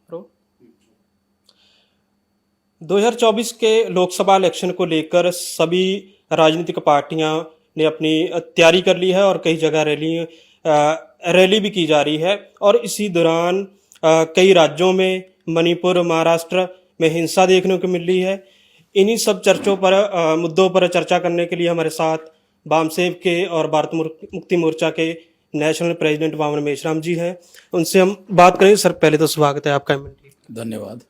Pro 2024 के Lok Sabha election को लेकर सभी राजनीतिक पार्टियां ने अपनी तैयारी कर ली है और कई जगह रैली भी की जा रही है। और इसी दौरान कई राज्यों में मणिपुर, महाराष्ट्र में हिंसा देखने को मिल रही है। इन्हीं सब चर्चों पर मुद्दों पर चर्चा करने के लिए हमारे साथ वामसेव के और भारत मुक्ति मोर्चा के नेशनल प्रेसिडेंट वामन मेश्राम जी हैं। उनसे हम बात करेंगे। सर, पहले तो स्वागत है आपका। धन्यवाद।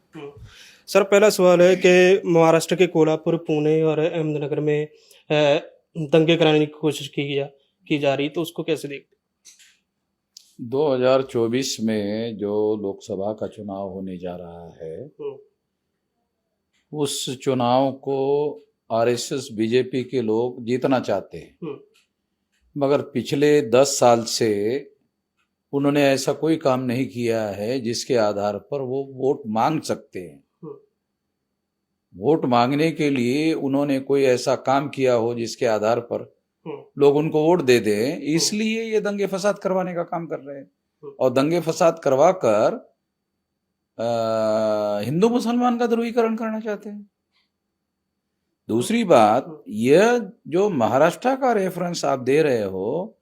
सर, पहला सवाल है कि महाराष्ट्र के कोल्हापुर, पुणे और अहमदनगर में दंगे कराने की कोशिश की जा रही, तो उसको कैसे देखते? 2024 में जो लोकसभा का चुनाव होने जा रहा है, उस चुनाव को आरएसएस बीजेपी के लोग जीतना चाहते हैं, मगर पिछले 10 साल से उन्होंने ऐसा कोई काम नहीं किया है जिसके आधार पर वो वोट मांग सकते हैं। वोट मांगने के लिए उन्होंने कोई ऐसा काम किया हो जिसके आधार पर लोग उनको वोट दे दें, इसलिए ये दंगे फसाद करवाने का काम कर रहे हैं और दंगे फसाद करवा कर हिंदू मुसलमान का ध्रुवीकरण करना चाहते हैं। दूसरी बात, यह जो महाराष्ट्र का रेफरेंस आप दे रहे हो,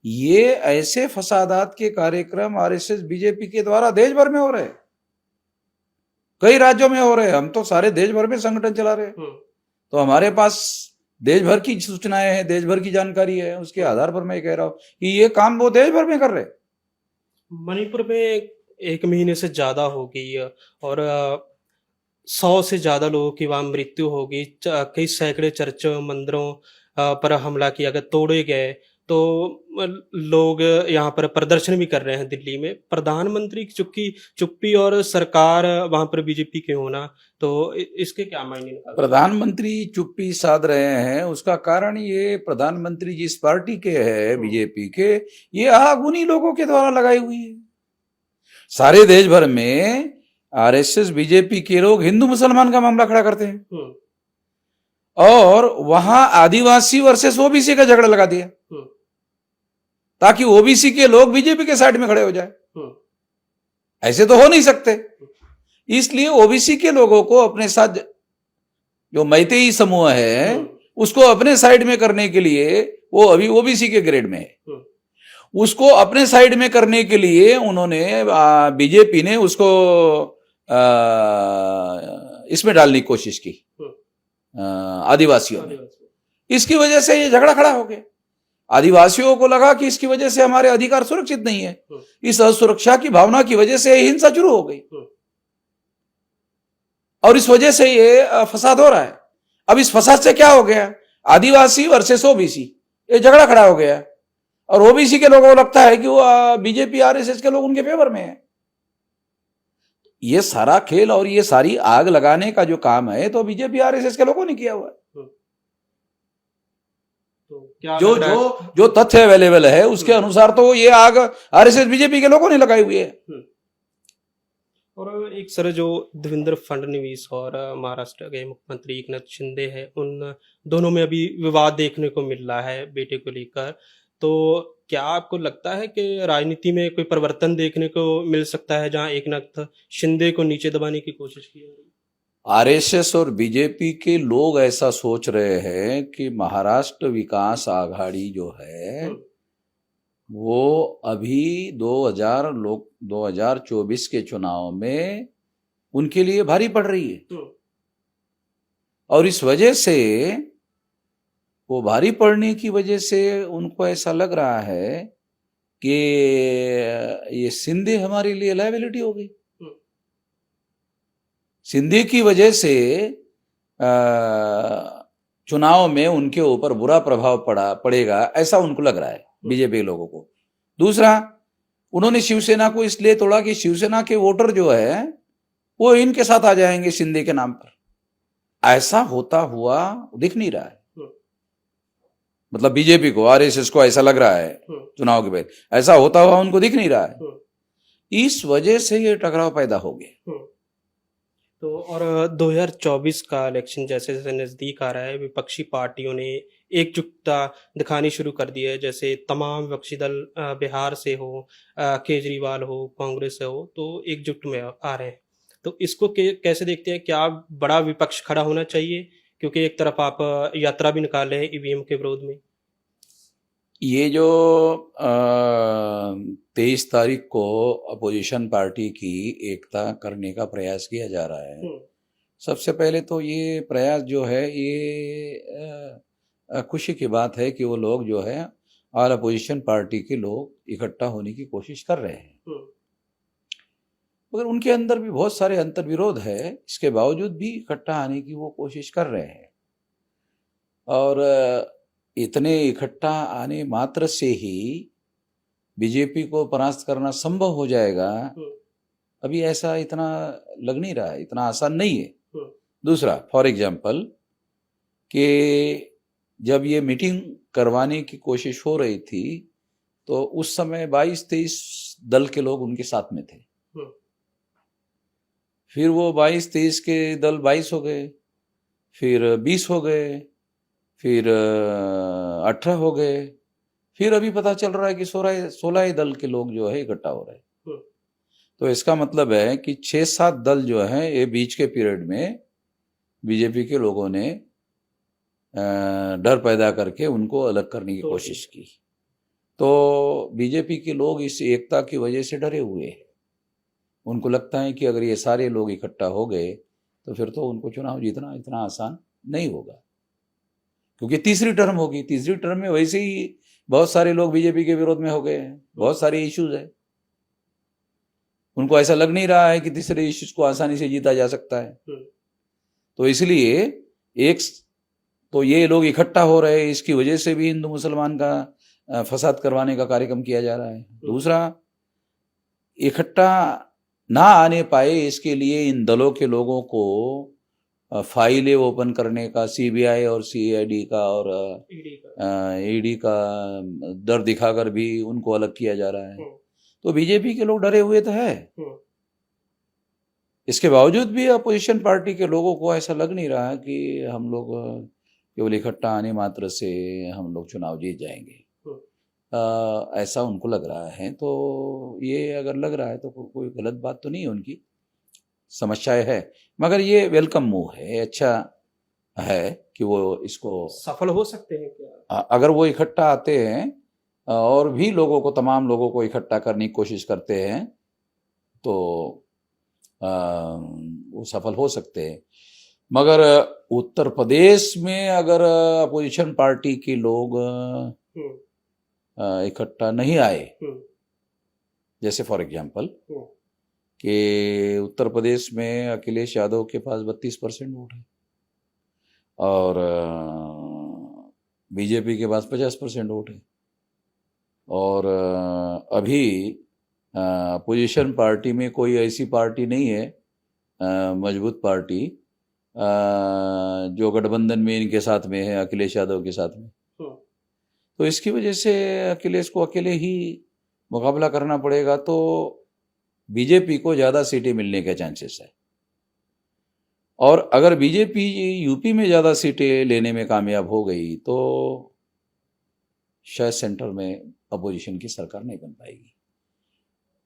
ये ऐसे फसादात के कार्यक्रम आरएसएस बीजेपी के द्वारा देश भर में हो रहे हैं, कई राज्यों में हो रहे हैं। हम तो सारे देश भर में संगठन चला रहे हैं, तो हमारे पास देश भर की सूचनाएं हैं, देश भर की जानकारी है। उसके आधार पर मैं कह रहा हूं कि ये काम वो देश भर में कर रहे हैं। मणिपुर में 1 महीने से ज्यादा हो गई और 100 से ज्यादा लोगों की वहां मृत्यु हो गई। कई सैकड़े चर्चों, मंदिरों पर हमला किया गया, तोड़े गए। तो लोग यहाँ पर प्रदर्शन भी कर रहे हैं दिल्ली में। प्रधानमंत्री की चुप्पी और सरकार वहां पर बीजेपी के होना, तो इसके क्या मायने निकालते? प्रधानमंत्री चुप्पी साध रहे हैं, उसका कारण ये प्रधानमंत्री जिस पार्टी के है, बीजेपी के, ये आग उन्हीं लोगों के द्वारा लगाई हुई है। सारे देश भर में आरएसएस बीजेपी के लोग हिंदू मुसलमान का मामला खड़ा करते हैं और वहां आदिवासी वर्सेस ओबीसी का झगड़ा लगा दिया ताकि ओबीसी के लोग बीजेपी के साइड में खड़े हो जाए। ऐसे तो हो नहीं सकते, इसलिए ओबीसी के लोगों को अपने साथ, जो मैतेई समूह है, उसको अपने साइड में करने के लिए, वो अभी ओबीसी के ग्रेड में है, उसको अपने साइड में करने के लिए उन्होंने, बीजेपी ने उसको इसमें डालने की कोशिश की, आदिवासियों में। इसकी वजह से ये झगड़ा खड़ा हो गया। आदिवासियों को लगा कि इसकी वजह से हमारे अधिकार सुरक्षित नहीं है। इस असुरक्षा की भावना की वजह से हिंसा शुरू हो गई और इस वजह से ये फसाद हो रहा है। अब इस फसाद से क्या हो गया? आदिवासी वर्सेस ओबीसी, ये झगड़ा खड़ा हो गया और ओबीसी के लोगों को लगता है कि वो बीजेपी आरएसएस के लोग उनके फेवर में है। ये सारा खेल और ये सारी आग लगाने का जो काम है, तो बीजेपी आरएसएस के लोगों ने किया हुआ है। तो जो तथ्य अवेलेबल है उसके अनुसार तो ये आग आरएसएस बीजेपी के लोगों ने लगाई हुई है। और एक सर, जो देवेंद्र फडणवीस और महाराष्ट्र के मुख्यमंत्री एकनाथ शिंदे हैं, उन दोनों में अभी विवाद देखने को मिल रहा है बेटे को लेकर। तो क्या आपको लगता है कि राजनीति में कोई परिवर्तन देखने को मिल सकता है जहां एकनाथ शिंदे को नीचे दबाने की कोशिश की जा रही है? आरएसएस और बीजेपी के लोग ऐसा सोच रहे हैं कि महाराष्ट्र विकास आघाड़ी जो है वो अभी 2024 के चुनाव में उनके लिए भारी पड़ रही है और इस वजह से, वो भारी पड़ने की वजह से उनको ऐसा लग रहा है कि ये शिंदे हमारे लिए लायबिलिटी हो गई। शिंदे की वजह से चुनाव में उनके ऊपर बुरा प्रभाव पड़ेगा, ऐसा उनको लग रहा है बीजेपी लोगों को। दूसरा, उन्होंने शिवसेना को इसलिए तोड़ा कि शिवसेना के वोटर जो है वो इनके साथ आ जाएंगे शिंदे के नाम पर। ऐसा होता हुआ दिख नहीं रहा है। मतलब बीजेपी को, आरएसएस को ऐसा लग रहा है चुनाव के बाद, ऐसा होता हुआ उनको दिख नहीं रहा है। इस वजह से ये टकराव पैदा हो गया। तो और 2024 का इलेक्शन जैसे जैसे नज़दीक आ रहा है, विपक्षी पार्टियों ने एकजुटता दिखानी शुरू कर दी है। जैसे तमाम विपक्षी दल बिहार से हो, केजरीवाल हो, कांग्रेस से हो, तो एकजुट में आ रहे हैं। तो इसको कैसे देखते हैं? क्या बड़ा विपक्ष खड़ा होना चाहिए? क्योंकि एक तरफ आप यात्रा भी निकाल रहे हैं ईवीएम के विरोध में। ये जो 23 तारीख को अपोजिशन पार्टी की एकता करने का प्रयास किया जा रहा है। सबसे पहले तो ये प्रयास जो है ये खुशी की बात है कि वो लोग जो है ऑल अपोजिशन पार्टी के लोग इकट्ठा होने की कोशिश कर रहे हैं, मगर उनके अंदर भी बहुत सारे अंतर्विरोध है। इसके बावजूद भी इकट्ठा आने की वो कोशिश कर रहे हैं, और इतने इकट्ठा आने मात्र से ही बीजेपी को परास्त करना संभव हो जाएगा, अभी ऐसा इतना लग नहीं रहा है, इतना आसान नहीं है। दूसरा, फॉर एग्जाम्पल कि जब ये मीटिंग करवाने की कोशिश हो रही थी तो उस समय 22-23 दल के लोग उनके साथ में थे। फिर वो 22-23 के दल 22 हो गए, फिर 20 हो गए, फिर 18 हो गए, फिर अभी पता चल रहा है कि 16 दल के लोग जो है इकट्ठा हो रहे हैं। तो इसका मतलब है कि 6-7 दल जो है ये बीच के पीरियड में बीजेपी के लोगों ने डर पैदा करके उनको अलग करने की कोशिश की। तो बीजेपी के लोग इस एकता की वजह से डरे हुए हैं। उनको लगता है कि अगर ये सारे लोग इकट्ठा हो गए तो फिर तो उनको चुनाव जीतना इतना आसान नहीं होगा, क्योंकि तीसरी टर्म होगी। तीसरी टर्म में वैसे ही बहुत सारे लोग बीजेपी के विरोध में हो गए हैं, बहुत सारे इश्यूज है। उनको ऐसा लग नहीं रहा है कि तीसरे इश्यूज को आसानी से जीता जा सकता है। तो इसलिए एक तो ये लोग इकट्ठा हो रहे हैं, इसकी वजह से भी हिंदू मुसलमान का फसाद करवाने का कार्यक्रम किया जा रहा है। दूसरा, इकट्ठा ना आने पाए इसके लिए इन दलों के लोगों को फाइलें ओपन करने का, सीबीआई और सीआईडी का और ईडी का डर दिखाकर भी उनको अलग किया जा रहा है। तो बीजेपी के लोग डरे हुए तो है। इसके बावजूद भी अपोजिशन पार्टी के लोगों को ऐसा लग नहीं रहा कि हम लोग केवल इकट्ठा आने मात्र से हम लोग चुनाव जीत जाएंगे, ऐसा उनको लग रहा है। तो ये अगर लग रहा है तो कोई गलत बात तो नहीं है, उनकी समस्याएं है, मगर ये वेलकम मूव है, अच्छा है कि वो इसको सफल हो सकते हैं क्या? अगर वो इकट्ठा आते हैं और भी लोगों को, तमाम लोगों को इकट्ठा करने की कोशिश करते हैं तो वो सफल हो सकते हैं। मगर उत्तर प्रदेश में अगर अपोजिशन पार्टी के लोग इकट्ठा नहीं आए, जैसे फॉर एग्जाम्पल कि उत्तर प्रदेश में अखिलेश यादव के पास 32% वोट है और बीजेपी के पास 50% वोट है, और अभी अपोजिशन पार्टी में कोई ऐसी पार्टी नहीं है मजबूत पार्टी जो गठबंधन में इनके साथ में है, अखिलेश यादव के साथ में। तो इसकी वजह से अखिलेश को अकेले ही मुकाबला करना पड़ेगा, तो बीजेपी को ज़्यादा सीटें मिलने के चांसेस है। और अगर बीजेपी यूपी में ज़्यादा सीटें लेने में कामयाब हो गई तो शायद सेंटर में अपोजिशन की सरकार नहीं बन पाएगी।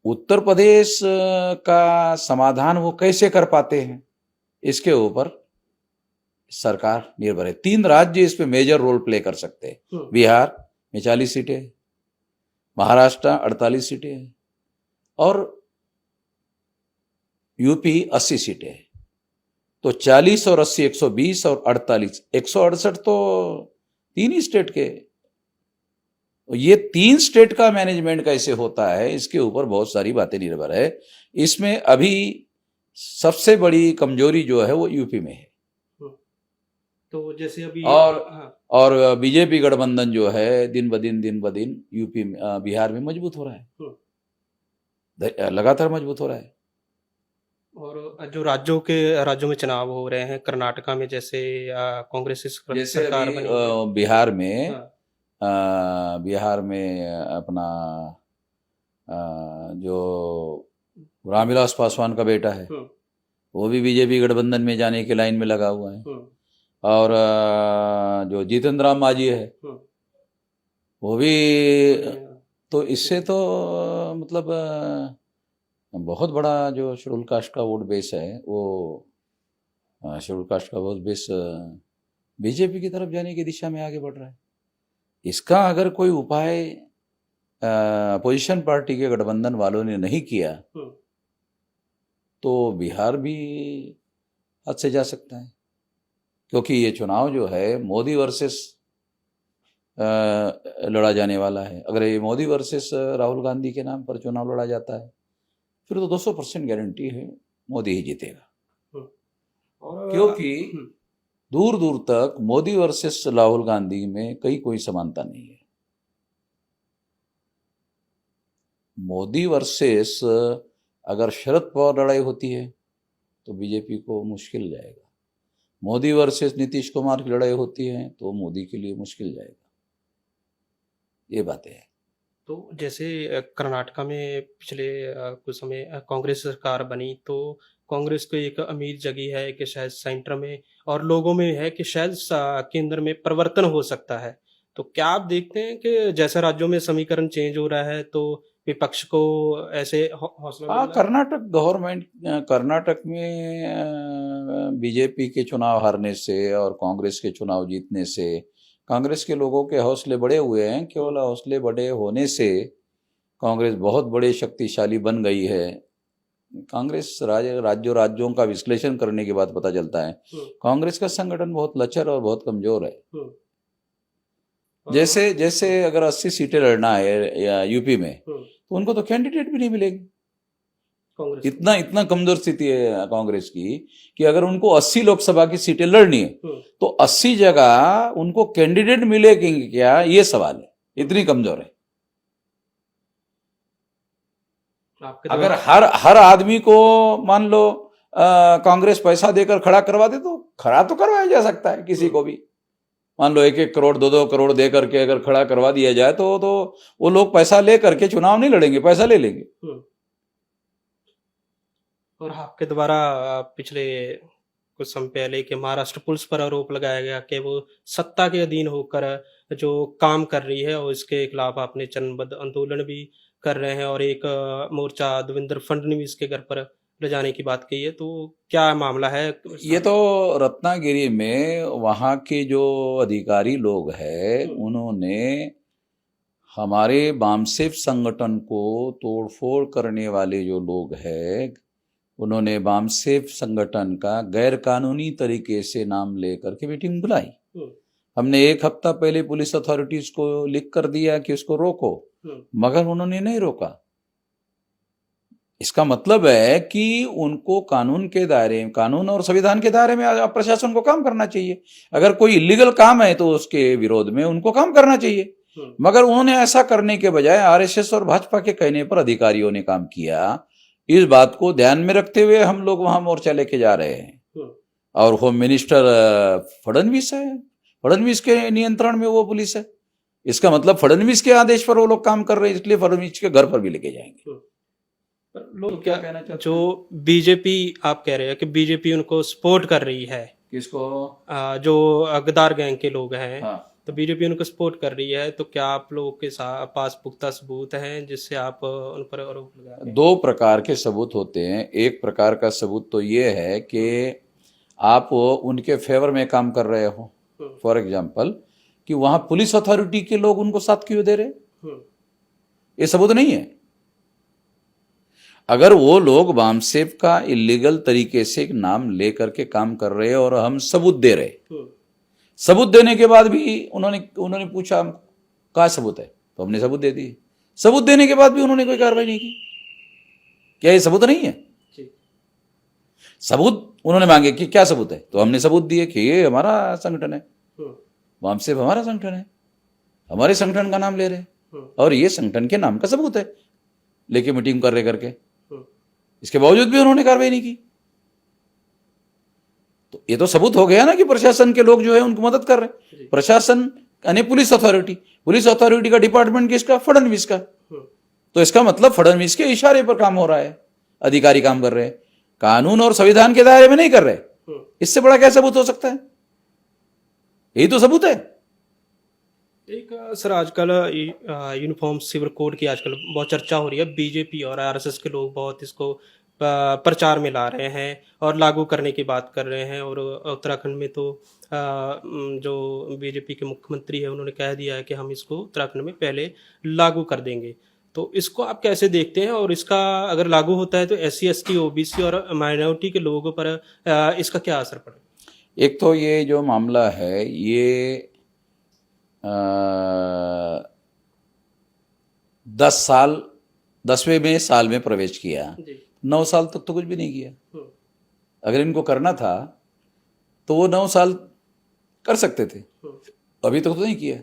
उत्तर प्रदेश का समाधान वो कैसे कर पाते हैं इसके ऊपर सरकार निर्भर है। 3 राज्य इस पे मेजर रोल प्ले कर सकते हैं। बिहार में 40 सीटें, महाराष्ट्र 48 सीटें और यूपी 80 सीटें हैं। तो 40 और 80 120 और 48 168 तो 3 ही स्टेट के। ये 3 स्टेट का मैनेजमेंट कैसे होता है इसके ऊपर बहुत सारी बातें निर्भर है। इसमें अभी सबसे बड़ी कमजोरी जो है वो यूपी में है। तो जैसे अभी और बीजेपी गठबंधन जो है दिन ब दिन यूपी में, बिहार में मजबूत हो रहा है, लगातार मजबूत हो रहा है। और जो राज्यों में चुनाव हो रहे हैं, कर्नाटका में जैसे कांग्रेस सरकार बनी है। बिहार में अपना जो रामविलास पासवान का बेटा है वो भी बीजेपी गठबंधन में जाने की लाइन में लगा हुआ है। और जो जीतन राम मांझी है वो भी, तो इससे तो मतलब बहुत बड़ा जो शेड्यूल कास्ट का वोट बेस है वो शेड्यूल कास्ट का वोट बेस बीजेपी की तरफ जाने की दिशा में आगे बढ़ रहा है। इसका अगर कोई उपाय अपोजिशन पार्टी के गठबंधन वालों ने नहीं किया तो बिहार भी हद से जा सकता है, क्योंकि ये चुनाव जो है मोदी वर्सेस लड़ा जाने वाला है। अगर ये मोदी वर्सेस राहुल गांधी के नाम पर चुनाव लड़ा जाता है फिर तो 200% गारंटी है मोदी ही जीतेगा, क्योंकि दूर दूर तक मोदी वर्सेस राहुल गांधी में कोई समानता नहीं है। मोदी वर्सेस अगर शरद पवार लड़ाई होती है तो बीजेपी को मुश्किल जाएगा, मोदी वर्सेस नीतीश कुमार की लड़ाई होती है तो मोदी के लिए मुश्किल जाएगा। ये बातें हैं। तो जैसे कर्नाटका में पिछले कुछ समय कांग्रेस सरकार बनी तो कांग्रेस को एक अमीर जगह है कि शायद सेंटर में और लोगों में है कि शायद केंद्र में परिवर्तन हो सकता है। तो क्या आप देखते हैं कि जैसे राज्यों में समीकरण चेंज हो रहा है तो विपक्ष को ऐसे हौसला? हाँ, कर्नाटक गवर्नमेंट, कर्नाटक में बीजेपी के चुनाव हारने से और कांग्रेस के चुनाव जीतने से कांग्रेस के लोगों के हौसले बढ़े हुए हैं। केवल हौसले बढ़े होने से कांग्रेस बहुत बड़े शक्तिशाली बन गई है। कांग्रेस राज्यों का विश्लेषण करने के बाद पता चलता है कांग्रेस का संगठन बहुत लचर और बहुत कमजोर है। जैसे अगर 80 सीटें लड़ना है या यूपी में तो उनको तो कैंडिडेट भी नहीं मिलेगी। इतना कमजोर स्थिति है कांग्रेस की कि अगर उनको 80 लोकसभा की सीटें लड़नी है तो 80 जगह उनको कैंडिडेट मिलेंगे क्या, ये सवाल है। इतनी कमजोर है। अगर हर आदमी को मान लो कांग्रेस पैसा देकर खड़ा करवा दे तो खड़ा तो करवाया जा सकता है। किसी को भी मान लो 1-1 करोड़ 2-2 करोड़ दे करके अगर खड़ा करवा दिया जाए तो वो लोग पैसा ले करके चुनाव नहीं लड़ेंगे, पैसा ले लेंगे। और आपके द्वारा पिछले कुछ समय पहले कि महाराष्ट्र पुलिस पर आरोप लगाया गया कि वो सत्ता के अधीन होकर जो काम कर रही है और इसके खिलाफ आपने चरणबद्ध आंदोलन भी कर रहे हैं और एक मोर्चा देवेंद्र फडणवीस के घर पर ले जाने की बात कही है। तो क्या मामला है? ये तो रत्नागिरी में वहाँ के जो अधिकारी लोग हैं उन्होंने हमारे बामसेफ संगठन को तोड़फोड़ करने वाले जो लोग हैं उन्होंने बामसेफ संगठन का गैर कानूनी तरीके से नाम लेकर के मीटिंग बुलाई। हमने 1 हफ्ता पहले पुलिस अथॉरिटीज को लिख कर दिया कि उसको रोको, मगर उन्होंने नहीं रोका। इसका मतलब है कि उनको कानून के दायरे, कानून और संविधान के दायरे में प्रशासन को काम करना चाहिए। अगर कोई इलीगल काम है तो उसके विरोध में उनको काम करना चाहिए, मगर उन्होंने ऐसा करने के बजाय आरएसएस और भाजपा के कहने पर अधिकारियों ने काम किया। इस बात को ध्यान में रखते हुए हम लोग वहां मोर्चा लेके जा रहे हैं। और होम मिनिस्टर फडणवीस है, फडणवीस के नियंत्रण में वो पुलिस है। इसका मतलब फडणवीस के आदेश पर वो लोग काम कर रहे हैं, इसलिए फडणवीस के घर पर भी लेके जाएंगे। लोग क्या कहना चाहते हैं? जो बीजेपी आप कह रहे हैं कि बीजेपी उनको सपोर्ट कर रही है, किसको? जो गद्दार गैंग के लोग हैं। हाँ। तो बीजेपी उनको सपोर्ट कर रही है, तो क्या आप लोगों के पास पुख्ता सबूत हैं जिससे आप उन पर आरोप लगा रहे हैं? 2 प्रकार के सबूत होते हैं। एक प्रकार का सबूत तो ये है कि आप उनके फेवर में काम कर रहे हो, फॉर एग्जाम्पल कि वहां पुलिस अथॉरिटी के लोग उनको साथ क्यों दे रहे, ये सबूत नहीं है। अगर वो लोग बामसेफ का इलीगल तरीके से नाम लेकर के काम कर रहे हैं और हम सबूत दे रहे, सबूत देने के बाद भी उन्होंने पूछा क्या सबूत है, तो हमने सबूत दे दिए। सबूत देने के बाद भी उन्होंने कोई कार्रवाई नहीं की, क्या ये सबूत नहीं है? सबूत उन्होंने मांगे कि क्या सबूत है, तो हमने सबूत दिए कि ये हमारा संगठन है, बामसेफ हमारा संगठन है, हमारे संगठन का नाम ले रहे और ये संगठन के नाम का सबूत है, लेके मीटिंग कर रहे करके। इसके बावजूद भी उन्होंने कार्रवाई नहीं की, तो ये तो सबूत हो गया ना कि प्रशासन के लोग जो है उनको मदद कर रहे हैं। प्रशासन यानी पुलिस अथॉरिटी का डिपार्टमेंट किसका? फडणवीस का। तो इसका मतलब फडणवीस के इशारे पर काम हो रहा है, अधिकारी काम कर रहे हैं। कानून और संविधान के दायरे में नहीं कर रहे, इससे बड़ा क्या सबूत हो सकता है? यही तो सबूत है। एक सर आजकल यूनिफॉर्म सिविल कोड की आजकल बहुत चर्चा हो रही है। बीजेपी और आरएसएस के लोग बहुत इसको प्रचार में ला रहे हैं और लागू करने की बात कर रहे हैं। और उत्तराखंड में तो जो बीजेपी के मुख्यमंत्री है उन्होंने कह दिया है कि हम इसको उत्तराखंड में पहले लागू कर देंगे। तो इसको आप कैसे देखते हैं? और इसका अगर लागू होता है तो SC ST OBC और माइनॉरिटी के लोगों पर इसका क्या असर पड़ेगा? एक तो ये जो मामला है ये 10वें साल में प्रवेश किया, 9 साल तक तो कुछ भी नहीं किया। अगर इनको करना था तो वो 9 साल कर सकते थे, अभी तक तो नहीं किया।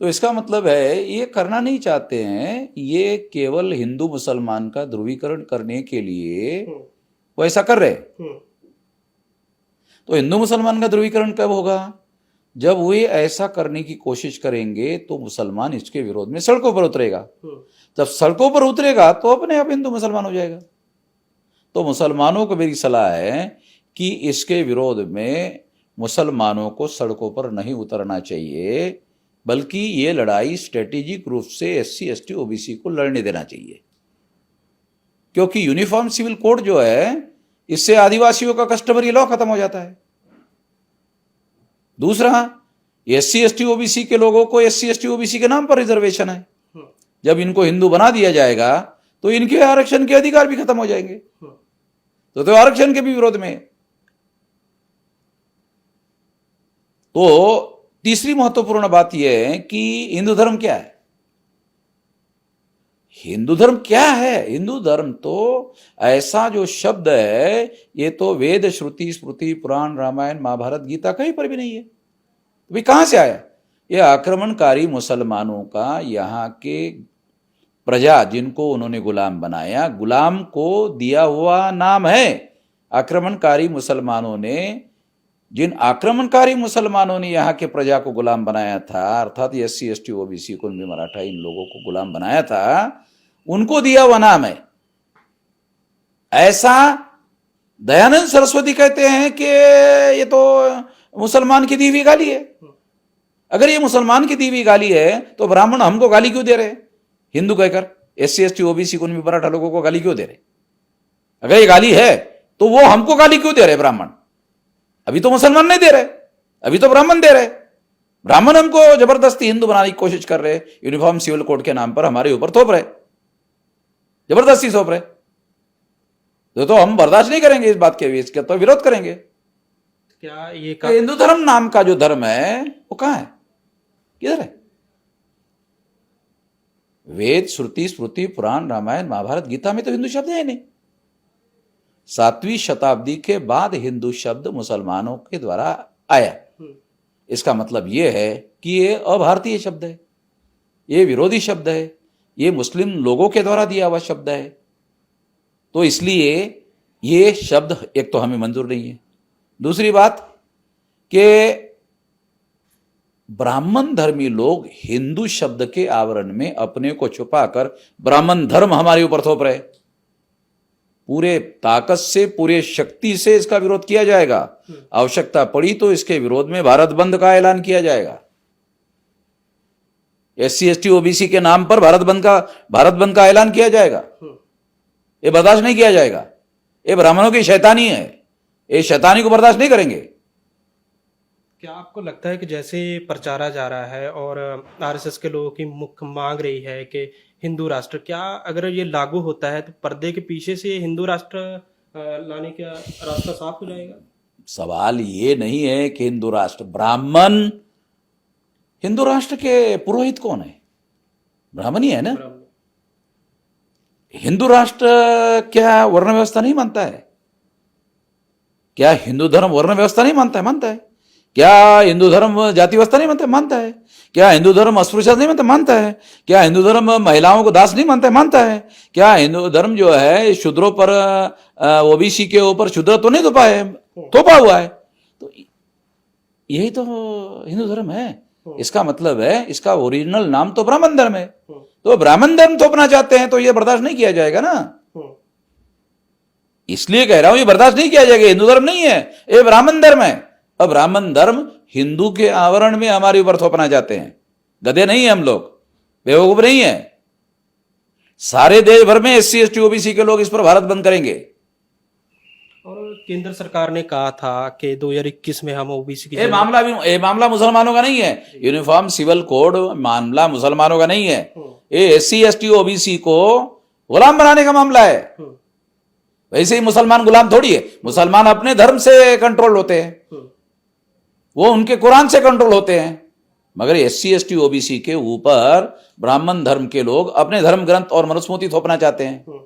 तो इसका मतलब है ये करना नहीं चाहते हैं, ये केवल हिंदू मुसलमान का ध्रुवीकरण करने के लिए वो ऐसा कर रहे। तो हिंदू मुसलमान का ध्रुवीकरण कब होगा? जब वे ऐसा करने की कोशिश करेंगे तो मुसलमान इसके विरोध में सड़कों पर उतरेगा। जब सड़कों पर उतरेगा तो अपने आप हिंदू मुसलमान हो जाएगा। तो मुसलमानों को मेरी सलाह है कि इसके विरोध में मुसलमानों को सड़कों पर नहीं उतरना चाहिए, बल्कि ये लड़ाई स्ट्रेटेजिक रूप से SC ST OBC को लड़ने देना चाहिए। क्योंकि यूनिफॉर्म सिविल कोड जो है इससे आदिवासियों का कस्टमरी लॉ खत्म हो जाता है। दूसरा, SC ST OBC के लोगों को SC ST OBC के नाम पर रिजर्वेशन है। जब इनको हिंदू बना दिया जाएगा तो इनके आरक्षण के अधिकार भी खत्म हो जाएंगे। तो आरक्षण के भी विरोध में। तो तीसरी महत्वपूर्ण बात यह है कि हिंदू धर्म क्या है? हिंदू धर्म क्या है? हिंदू धर्म तो ऐसा जो शब्द है ये तो वेद श्रुति स्मृति पुराण रामायण महाभारत गीता कहीं पर भी नहीं है। तो कहां से आया? ये आक्रमणकारी मुसलमानों का, यहाँ के प्रजा जिनको उन्होंने गुलाम बनाया, गुलाम को दिया हुआ नाम है। आक्रमणकारी मुसलमानों ने, जिन आक्रमणकारी मुसलमानों ने यहाँ के प्रजा को गुलाम बनाया था, अर्थात SC ST OBC कुल भी मराठा इन लोगों को गुलाम बनाया था, उनको दिया हुआ नाम है। ऐसा दयानंद सरस्वती कहते हैं कि ये तो मुसलमान की दी हुई गाली है। अगर ये मुसलमान की दी हुई गाली है तो ब्राह्मण हमको गाली क्यों दे रहे? हिंदू कहकर SC ST OBC कुल भी मराठा लोगों को गाली क्यों दे रहे? अगर ये गाली है तो वो हमको गाली क्यों दे रहे ब्राह्मण? अभी तो मुसलमान नहीं दे रहे, अभी तो ब्राह्मण दे रहे। ब्राह्मण हमको जबरदस्ती हिंदू बनाने की कोशिश कर रहे, यूनिफॉर्म सिविल कोड के नाम पर हमारे ऊपर थोप रहे, जबरदस्ती थोप रहे। तो हम बर्दाश्त नहीं करेंगे इस बात के, इसका तो विरोध करेंगे। क्या ये हिंदू धर्म नाम का जो धर्म है वो कहां है? किधर है? वेद श्रुति स्मृति पुराण रामायण महाभारत गीता में तो हिंदू शब्द है नहीं। 7वीं शताब्दी के बाद हिंदू शब्द मुसलमानों के द्वारा आया। इसका मतलब यह है कि ये अभारतीय शब्द है, ये विरोधी शब्द है, ये मुस्लिम लोगों के द्वारा दिया हुआ शब्द है। तो इसलिए ये शब्द एक तो हमें मंजूर नहीं है। दूसरी बात कि ब्राह्मण धर्मी लोग हिंदू शब्द के आवरण में अपने को छुपाकर ब्राह्मण धर्म हमारे ऊपर थोप रहे। पूरे ताकत से, पूरे शक्ति से इसका विरोध किया जाएगा। आवश्यकता पड़ी तो इसके विरोध में भारत बंद का ऐलान किया जाएगा। SC ST OBC के नाम पर भारत बंद का ऐलान किया जाएगा। ये बर्दाश्त नहीं किया जाएगा। ये ब्राह्मणों की शैतानी है, ये शैतानी को बर्दाश्त नहीं करेंगे। क्या आपको लगता है कि जैसे प्रचारा जा रहा है और RSS के लोगों की मुख्य मांग रही है कि हिंदू राष्ट्र, क्या अगर ये लागू होता है तो पर्दे के पीछे से हिंदू राष्ट्र लाने का रास्ता साफ हो जाएगा? सवाल ये नहीं है कि हिंदू राष्ट्र, ब्राह्मण, हिंदू राष्ट्र के पुरोहित कौन है? ब्राह्मण ही है ना। हिंदू राष्ट्र क्या वर्ण व्यवस्था नहीं मानता है? क्या हिंदू धर्म वर्ण व्यवस्था नहीं मानता है? मानता है। क्या हिंदू धर्म जाति व्यवस्था नहीं मानता है? मानता है। क्या हिंदू धर्म अस्पृश्यता नहीं मानता? मानता है। क्या हिंदू धर्म महिलाओं को दास नहीं मानता है? मानता है। क्या हिंदू धर्म जो है शूद्रों पर, OBC के ऊपर शूद्रत्व नहीं थोपा हुआ है? तो यही तो हिंदू धर्म है। इसका मतलब है इसका ओरिजिनल नाम तो ब्राह्मण धर्म है। तो ब्राह्मण धर्म थोपना चाहते हैं तो ये बर्दाश्त नहीं किया जाएगा ना। इसलिए कह रहा हूं ये बर्दाश्त नहीं किया जाएगा। हिंदू धर्म नहीं है, ये ब्राह्मण धर्म है। अब ब्राह्मण धर्म हिंदू के आवरण में हमारे ऊपर थोपना चाहते हैं। गधे नहीं है हम लोग, बेवकूफ नहीं है। सारे देश भर में SC ST OBC के लोग इस पर भारत बंद करेंगे। और केंद्र सरकार ने कहा था कि 2021 में हम ओबीसी की ये मामला मुसलमानों का नहीं है। यूनिफॉर्म सिविल कोड मामला मुसलमानों का नहीं है। ये SC ST OBC को गुलाम बनाने का मामला है। वैसे ही मुसलमान गुलाम थोड़ी है। मुसलमान अपने धर्म से कंट्रोल होते हैं, वो उनके कुरान से कंट्रोल होते हैं। मगर SC ST OBC के ऊपर ब्राह्मण धर्म के लोग अपने धर्म ग्रंथ और मनुस्मृति थोपना चाहते हैं।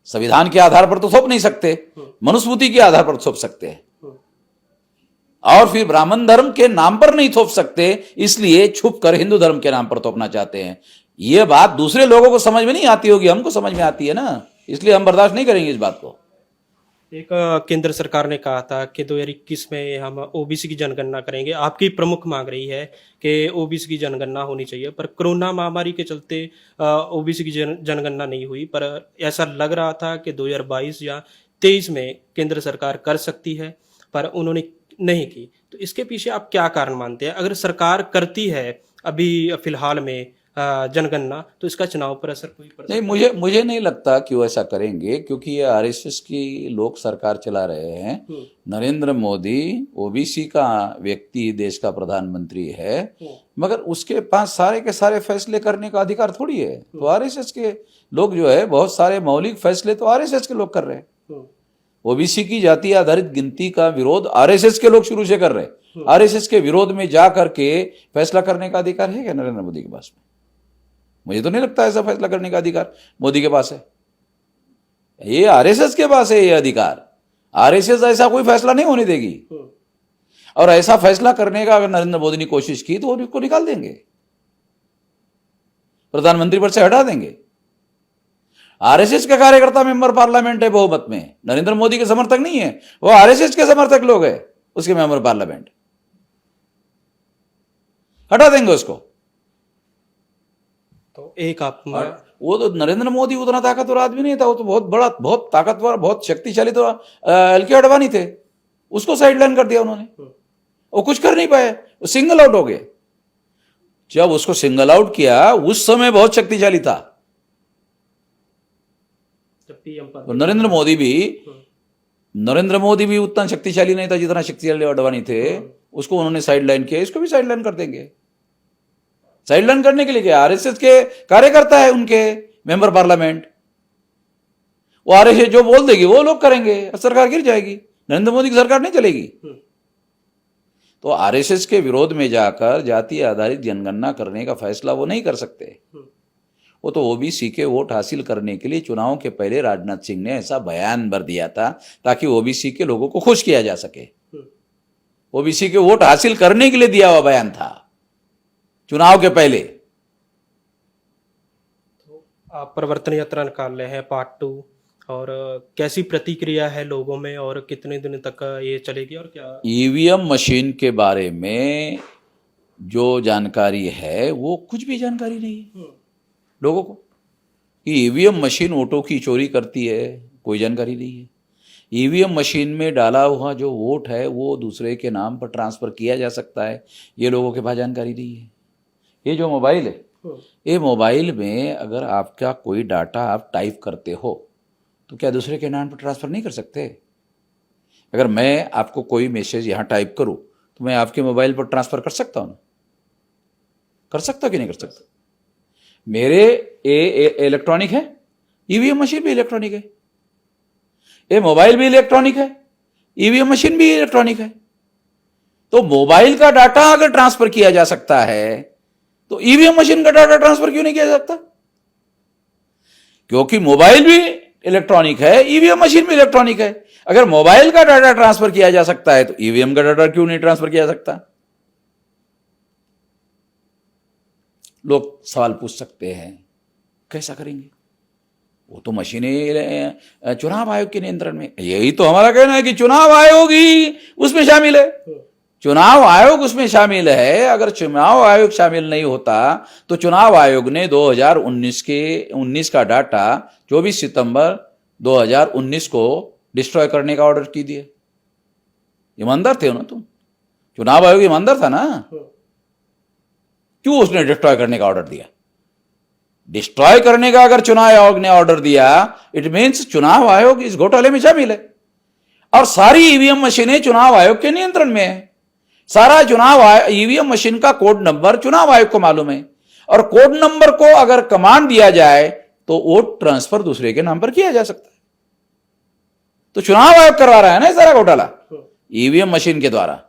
संविधान के आधार पर तो थोप नहीं सकते, मनुस्मृति के आधार पर थोप सकते हैं। और फिर ब्राह्मण धर्म के नाम पर नहीं थोप सकते, इसलिए छुप कर हिंदू धर्म के नाम पर थोपना चाहते हैं। यह बात दूसरे लोगों को समझ में नहीं आती होगी, हमको समझ में आती है ना, इसलिए हम बर्दाश्त नहीं करेंगे इस बात को। एक केंद्र सरकार ने कहा था कि 2021 में हम ओबीसी की जनगणना करेंगे। आपकी प्रमुख मांग रही है कि ओबीसी की जनगणना होनी चाहिए, पर कोरोना महामारी के चलते ओबीसी की जनगणना नहीं हुई। पर ऐसा लग रहा था कि 2022 या 23 में केंद्र सरकार कर सकती है, पर उन्होंने नहीं की। तो इसके पीछे आप क्या कारण मानते हैं? अगर सरकार करती है अभी फिलहाल में जनगणना, तो इसका चुनाव पर असर कोई पड़ सकता नहीं, मुझे नहीं लगता कि वो ऐसा करेंगे, क्योंकि ये RSS की लोग सरकार चला रहे हैं। नरेंद्र मोदी OBC का व्यक्ति देश का प्रधानमंत्री है, मगर उसके पास सारे के सारे फैसले करने का अधिकार थोड़ी है। तो RSS के लोग जो है, बहुत सारे मौलिक फैसले तो RSS के लोग कर रहे हैं। OBC की जाति आधारित गिनती का विरोध RSS के लोग शुरू से कर रहे हैं। RSS के विरोध में जा करके फैसला करने का अधिकार है क्या नरेंद्र मोदी के पास में? मुझे तो नहीं लगता ऐसा फैसला करने का अधिकार मोदी के पास है। ये RSS के पास है ये अधिकार। RSS ऐसा कोई फैसला नहीं होने देगी, और ऐसा फैसला करने का अगर नरेंद्र मोदी ने कोशिश की तो उसको निकाल देंगे, प्रधानमंत्री पद से हटा देंगे। RSS का कार्यकर्ता मेंबर पार्लियामेंट है बहुमत में, नरेंद्र मोदी के समर्थक नहीं है, वो RSS के समर्थक लोग हैं उसके मेंबर पार्लियामेंट। हटा देंगे उसको। तो एक आप वो तो नरेंद्र मोदी उतना ताकतवर आदमी नहीं था, वो तो बहुत बड़ा, बहुत ताकतवर, बहुत शक्तिशाली तो LK अडवाणी थे। उसको साइडलाइन कर दिया उन्होंने, वो कुछ कर नहीं पाए, वो सिंगल आउट हो गए। जब उसको सिंगल आउट किया उस समय बहुत शक्तिशाली था। तो नरेंद्र मोदी भी उतना शक्तिशाली नहीं था जितना शक्तिशाली अडवाणी थे। उसको उन्होंने साइडलाइन किया, इसको भी साइडलाइन कर देंगे। साइडलाइन करने के लिए क्या? RSS के कार्यकर्ता है उनके मेंबर पार्लियामेंट, वो RSS जो बोल देगी वो लोग करेंगे, सरकार गिर जाएगी, नरेंद्र मोदी की सरकार नहीं चलेगी। तो RSS के विरोध में जाकर जाति आधारित जनगणना करने का फैसला वो नहीं कर सकते। वो तो OBC के वोट हासिल करने के लिए चुनाव के पहले राजनाथ सिंह ने ऐसा बयान भर दिया था ताकि OBC के लोगों को खुश किया जा सके। OBC के वोट हासिल करने के लिए दिया हुआ बयान था चुनाव के पहले। तो आप परिवर्तन यात्रा निकाल रहे हैं पार्ट 2, और कैसी प्रतिक्रिया है लोगों में, और कितने दिन तक ये चलेगी, और क्या EVM मशीन के बारे में जो जानकारी है वो कुछ भी जानकारी नहीं है लोगों को। कि EVM मशीन वोटों की चोरी करती है, कोई जानकारी नहीं है। EVM मशीन में डाला हुआ जो वोट है वो दूसरे के नाम पर ट्रांसफर किया जा सकता है, ये लोगों के पास जानकारी नहीं है। ये जो मोबाइल है, ये मोबाइल में अगर आपका कोई डाटा आप टाइप करते हो तो क्या दूसरे के नाम पर ट्रांसफर नहीं कर सकते? अगर मैं आपको कोई मैसेज यहाँ टाइप करूँ तो मैं आपके मोबाइल पर ट्रांसफर कर सकता हूँ ना? कर सकता कि नहीं कर सकता? मेरे इलेक्ट्रॉनिक है, EVM मशीन भी इलेक्ट्रॉनिक है, ये मोबाइल भी इलेक्ट्रॉनिक है, EVM मशीन भी इलेक्ट्रॉनिक है। तो मोबाइल का डाटा अगर ट्रांसफर किया जा सकता है तो EVM मशीन का डाटा ट्रांसफर क्यों नहीं किया जा सकता? क्योंकि मोबाइल भी इलेक्ट्रॉनिक है, EVM मशीन भी इलेक्ट्रॉनिक है। अगर मोबाइल का डाटा ट्रांसफर किया जा सकता है तो EVM का डाटा क्यों नहीं ट्रांसफर किया जा सकता? लोग सवाल पूछ सकते हैं कैसा करेंगे? वो तो मशीनें चुनाव आयोग के नियंत्रण में। यही तो हमारा कहना है कि चुनाव आयोग ही उसमें शामिल है। चुनाव आयोग उसमें शामिल है। अगर चुनाव आयोग शामिल नहीं होता तो चुनाव आयोग ने 2019 का डाटा 24 सितंबर 2019 को डिस्ट्रॉय करने का ऑर्डर की दिए। ईमानदार थे ना तुम, चुनाव आयोग ईमानदार था ना, क्यों उसने डिस्ट्रॉय करने का ऑर्डर दिया? डिस्ट्रॉय करने का अगर चुनाव आयोग ने ऑर्डर दिया, इट मीन्स चुनाव आयोग इस घोटाले में शामिल है। और सारी ईवीएम मशीनें चुनाव आयोग के नियंत्रण में है। सारा ईवीएम मशीन का कोड नंबर चुनाव आयोग को मालूम है, और कोड नंबर को अगर कमांड दिया जाए तो वोट ट्रांसफर दूसरे के नाम पर किया जा सकता है। तो चुनाव आयोग करवा रहा है ना सारा घोटाला ईवीएम मशीन के द्वारा।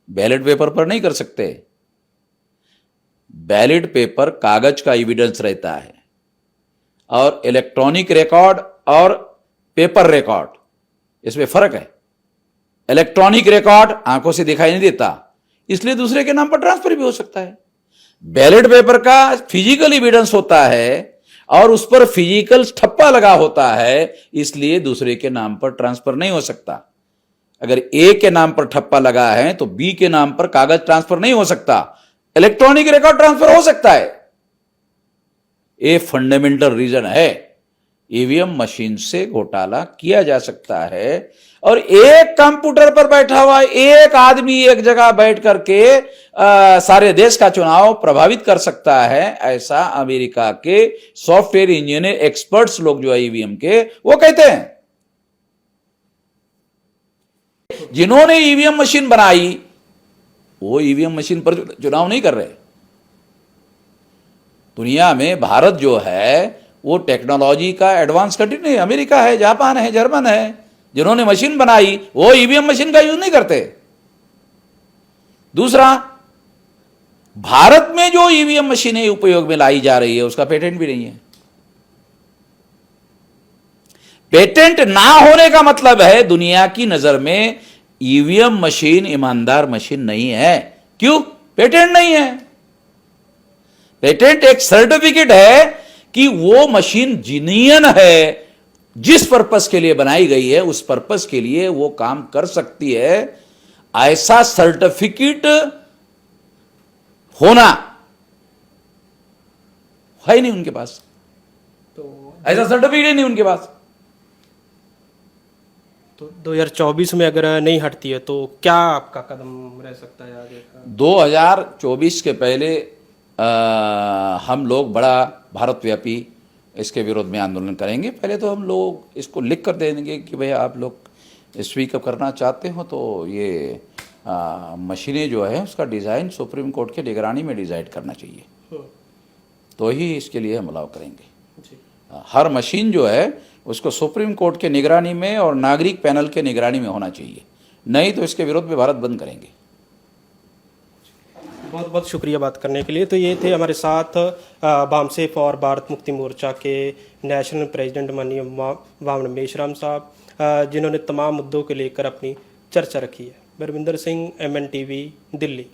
बैलेट पेपर पर नहीं कर सकते। बैलेट पेपर कागज का एविडेंस रहता है, और इलेक्ट्रॉनिक रिकॉर्ड और पेपर रिकॉर्ड, इसमें फर्क है। इलेक्ट्रॉनिक रिकॉर्ड आंखों से दिखाई नहीं देता, इसलिए दूसरे के नाम पर ट्रांसफर भी हो सकता है। बैलेट पेपर का फिजिकल एविडेंस होता है और उस पर फिजिकल ठप्पा लगा होता है, इसलिए दूसरे के नाम पर ट्रांसफर नहीं हो सकता। अगर ए के नाम पर ठप्पा लगा है तो बी के नाम पर कागज ट्रांसफर नहीं हो सकता, इलेक्ट्रॉनिक रिकॉर्ड ट्रांसफर हो सकता है। ये फंडामेंटल रीजन है। ईवीएम मशीन से घोटाला किया जा सकता है, और एक कंप्यूटर पर बैठा हुआ एक आदमी एक जगह बैठ करके सारे देश का चुनाव प्रभावित कर सकता है, ऐसा अमेरिका के सॉफ्टवेयर इंजीनियर एक्सपर्ट्स लोग जो है ईवीएम के, वो कहते हैं। जिन्होंने ईवीएम मशीन बनाई वो ईवीएम मशीन पर चुनाव नहीं कर रहे। दुनिया में भारत जो है वो टेक्नोलॉजी का एडवांस कंट्री नहीं, अमेरिका है, जापान है, जर्मन है, जिन्होंने मशीन बनाई वो ईवीएम मशीन का यूज नहीं करते। दूसरा, भारत में जो ईवीएम मशीनें उपयोग में लाई जा रही है उसका पेटेंट भी नहीं है। पेटेंट ना होने का मतलब है दुनिया की नजर में ईवीएम मशीन ईमानदार मशीन नहीं है। क्यों? पेटेंट नहीं है। पेटेंट एक सर्टिफिकेट है कि वो मशीन जीनियन है, जिस पर्पस के लिए बनाई गई है उस पर्पस के लिए वो काम कर सकती है, ऐसा सर्टिफिकेट होना है ही नहीं उनके पास। तो ऐसा सर्टिफिकेट नहीं उनके पास। तो 2024 में अगर नहीं हटती है तो क्या आपका कदम रह सकता है आगे का? 2024 के पहले हम लोग बड़ा भारतव्यापी इसके विरोध में आंदोलन करेंगे। पहले तो हम लोग इसको लिख कर देंगे कि भैया आप लोग स्वीकार करना चाहते हो तो ये मशीनें जो है उसका डिज़ाइन सुप्रीम कोर्ट के निगरानी में डिसाइड करना चाहिए, तो ही इसके लिए हम अलाउ करेंगे। जी। हर मशीन जो है उसको सुप्रीम कोर्ट के निगरानी में और नागरिक पैनल के निगरानी में होना चाहिए, नहीं तो इसके विरोध में भारत बंद करेंगे। बहुत बहुत शुक्रिया बात करने के लिए। तो ये थे हमारे साथ बामसेफ और भारत मुक्ति मोर्चा के नेशनल प्रेसिडेंट माननीय वामन मेश्राम साहब, जिन्होंने तमाम मुद्दों को लेकर अपनी चर्चा रखी है। रविंदर सिंह, MNTV, दिल्ली।